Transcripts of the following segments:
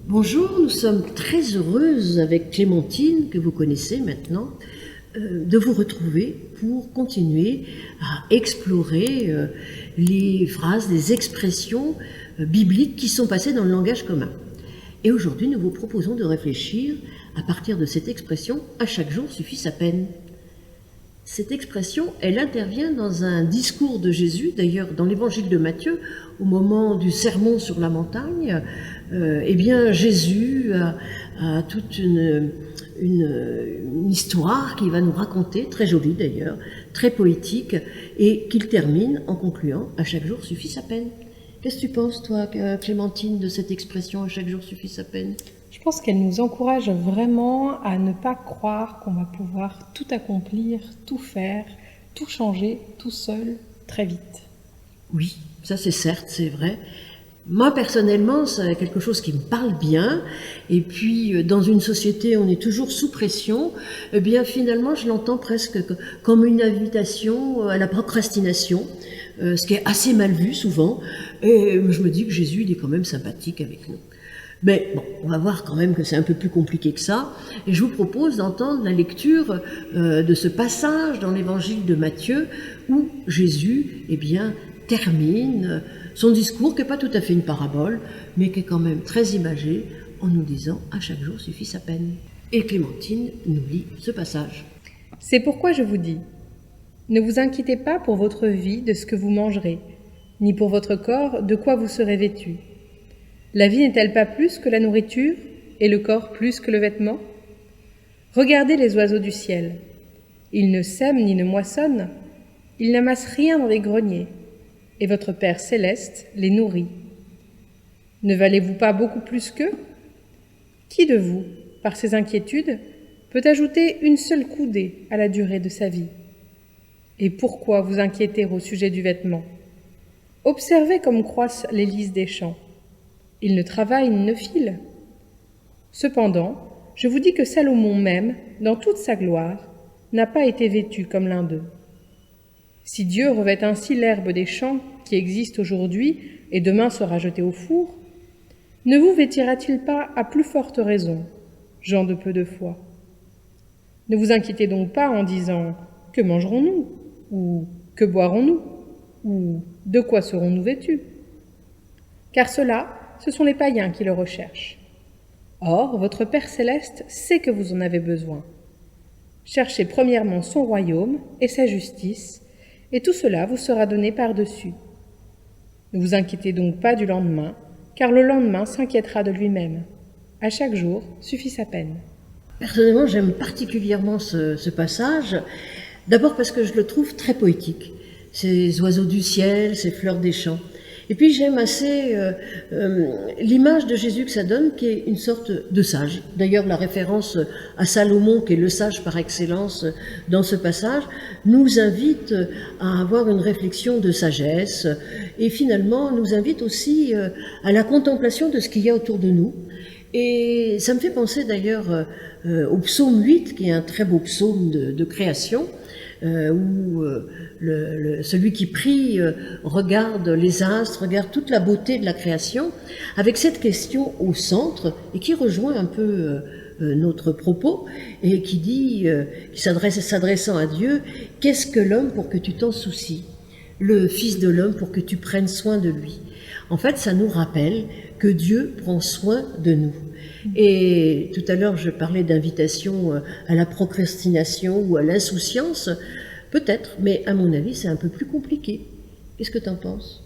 Bonjour, nous sommes très heureuses avec Clémentine, que vous connaissez maintenant, de vous retrouver pour continuer à explorer les phrases, les expressions bibliques qui sont passées dans le langage commun. Et aujourd'hui, nous vous proposons de réfléchir à partir de cette expression « à chaque jour suffit sa peine ». Cette expression, elle intervient dans un discours de Jésus, d'ailleurs dans l'évangile de Matthieu, au moment du sermon sur la montagne. Eh bien, Jésus a toute une histoire qu'il va nous raconter, très jolie d'ailleurs, très poétique, et qu'il termine en concluant « à chaque jour suffit sa peine ». Qu'est-ce que tu penses, toi, Clémentine, de cette expression « à chaque jour suffit sa peine » ? Je pense qu'elle nous encourage vraiment à ne pas croire qu'on va pouvoir tout accomplir, tout faire, tout changer, tout seul, très vite. Oui, ça c'est certes, c'est vrai. Moi, personnellement, c'est quelque chose qui me parle bien. Et puis, dans une société où on est toujours sous pression, eh bien, finalement, je l'entends presque comme une invitation à la procrastination, ce qui est assez mal vu souvent. Et je me dis que Jésus, il est quand même sympathique avec nous. Mais bon, on va voir quand même que c'est un peu plus compliqué que ça. Et je vous propose d'entendre la lecture de ce passage dans l'évangile de Matthieu où Jésus, eh bien, termine son discours, qui n'est pas tout à fait une parabole, mais qui est quand même très imagé, en nous disant « à chaque jour suffit sa peine ». Et Clémentine nous lit ce passage. C'est pourquoi je vous dis, ne vous inquiétez pas pour votre vie de ce que vous mangerez, ni pour votre corps de quoi vous serez vêtu. La vie n'est-elle pas plus que la nourriture, et le corps plus que le vêtement ? Regardez les oiseaux du ciel. Ils ne sèment ni ne moissonnent, ils n'amassent rien dans les greniers, et votre Père céleste les nourrit. Ne valez-vous pas beaucoup plus qu'eux ? Qui de vous, par ses inquiétudes, peut ajouter une seule coudée à la durée de sa vie ? Et pourquoi vous inquiéter au sujet du vêtement ? Observez comme croissent les lys des champs. Ils ne travaillent ni ne filent. Cependant, je vous dis que Salomon même, dans toute sa gloire, n'a pas été vêtu comme l'un d'eux. Si Dieu revêt ainsi l'herbe des champs qui existe aujourd'hui et demain sera jetée au four, ne vous vêtira-t-il pas à plus forte raison, gens de peu de foi ? Ne vous inquiétez donc pas en disant « Que mangerons-nous » ou « Que boirons-nous » ou « De quoi serons-nous vêtus » ? Car cela, ce sont les païens qui le recherchent. Or, votre Père céleste sait que vous en avez besoin. Cherchez premièrement son royaume et sa justice, et tout cela vous sera donné par-dessus. Ne vous inquiétez donc pas du lendemain, car le lendemain s'inquiétera de lui-même. À chaque jour suffit sa peine. Personnellement, j'aime particulièrement ce passage, d'abord parce que je le trouve très poétique. Ces oiseaux du ciel, ces fleurs des champs. Et puis j'aime assez l'image de Jésus que ça donne, qui est une sorte de sage. D'ailleurs, la référence à Salomon, qui est le sage par excellence dans ce passage, nous invite à avoir une réflexion de sagesse et finalement nous invite aussi à la contemplation de ce qu'il y a autour de nous. Et ça me fait penser d'ailleurs au psaume 8, qui est un très beau psaume de création, où celui qui prie regarde les astres, regarde toute la beauté de la création, avec cette question au centre, et qui rejoint un peu notre propos, et qui dit, s'adressant à Dieu, « Qu'est-ce que l'homme pour que tu t'en soucies ? Le Fils de l'homme pour que tu prennes soin de lui ?» En fait, ça nous rappelle que Dieu prend soin de nous. Et tout à l'heure, je parlais d'invitation à la procrastination ou à l'insouciance. Peut-être, mais à mon avis, c'est un peu plus compliqué. Qu'est-ce que tu en penses ?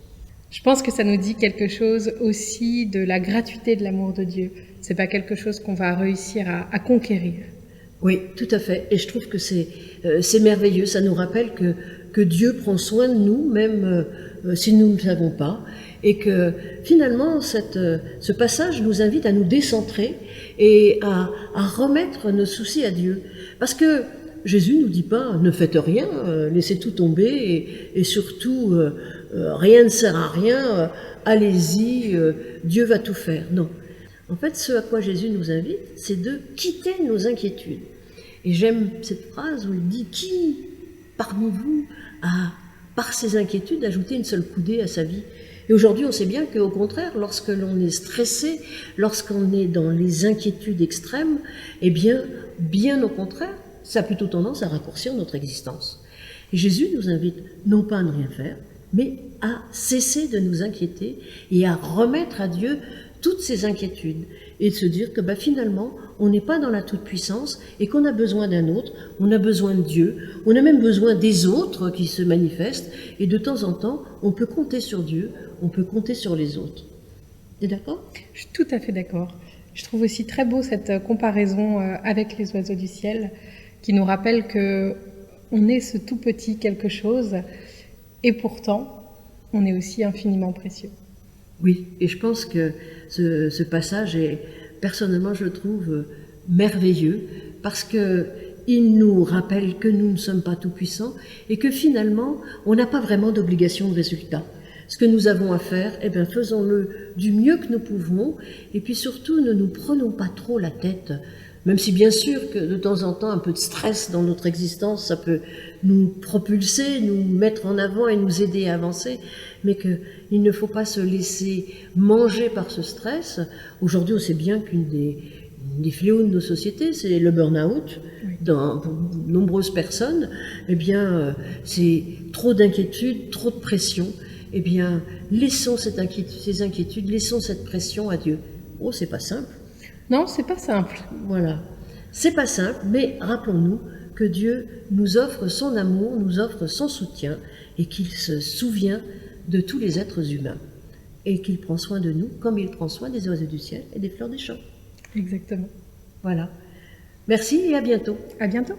Je pense que ça nous dit quelque chose aussi de la gratuité de l'amour de Dieu. C'est pas quelque chose qu'on va réussir à conquérir. Oui, tout à fait. Et je trouve que c'est merveilleux. Ça nous rappelle que Dieu prend soin de nous, même si nous ne le savons pas. Et que finalement, ce passage nous invite à nous décentrer et à remettre nos soucis à Dieu. Parce que Jésus nous dit pas « ne faites rien, laissez tout tomber et surtout rien ne sert à rien, allez-y, Dieu va tout faire ». Non. En fait, ce à quoi Jésus nous invite, c'est de quitter nos inquiétudes. Et j'aime cette phrase où il dit « Qui parmi vous a, par ses inquiétudes, ajouté une seule coudée à sa vie ?» Et aujourd'hui, on sait bien qu'au contraire, lorsque l'on est stressé, lorsqu'on est dans les inquiétudes extrêmes, eh bien au contraire, ça a plutôt tendance à raccourcir notre existence. Et Jésus nous invite non pas à ne rien faire, mais à cesser de nous inquiéter et à remettre à Dieu toutes ces inquiétudes et de se dire que finalement, on n'est pas dans la toute-puissance et qu'on a besoin d'un autre, on a besoin de Dieu, on a même besoin des autres qui se manifestent et de temps en temps, on peut compter sur Dieu, on peut compter sur les autres. T'es d'accord? Je suis tout à fait d'accord. Je trouve aussi très beau cette comparaison avec les oiseaux du ciel qui nous rappelle que on est ce tout petit quelque chose et pourtant, on est aussi infiniment précieux. Oui, et je pense que ce passage est, personnellement, je le trouve merveilleux parce que il nous rappelle que nous ne sommes pas tout puissants et que finalement, on n'a pas vraiment d'obligation de résultat. Ce que nous avons à faire, faisons-le du mieux que nous pouvons et puis surtout, ne nous prenons pas trop la tête. Même si bien sûr que de temps en temps, un peu de stress dans notre existence, ça peut nous propulser, nous mettre en avant et nous aider à avancer, mais qu'il ne faut pas se laisser manger par ce stress. Aujourd'hui, on sait bien qu'une des fléaux de nos sociétés, c'est le burn-out. Pour de nombreuses personnes, c'est trop d'inquiétude, trop de pression. Laissons ces inquiétudes, laissons cette pression à Dieu. Oh, c'est pas simple. Non, c'est pas simple. Voilà. C'est pas simple, mais rappelons-nous que Dieu nous offre son amour, nous offre son soutien et qu'il se souvient de tous les êtres humains et qu'il prend soin de nous comme il prend soin des oiseaux du ciel et des fleurs des champs. Exactement. Voilà. Merci et à bientôt. À bientôt.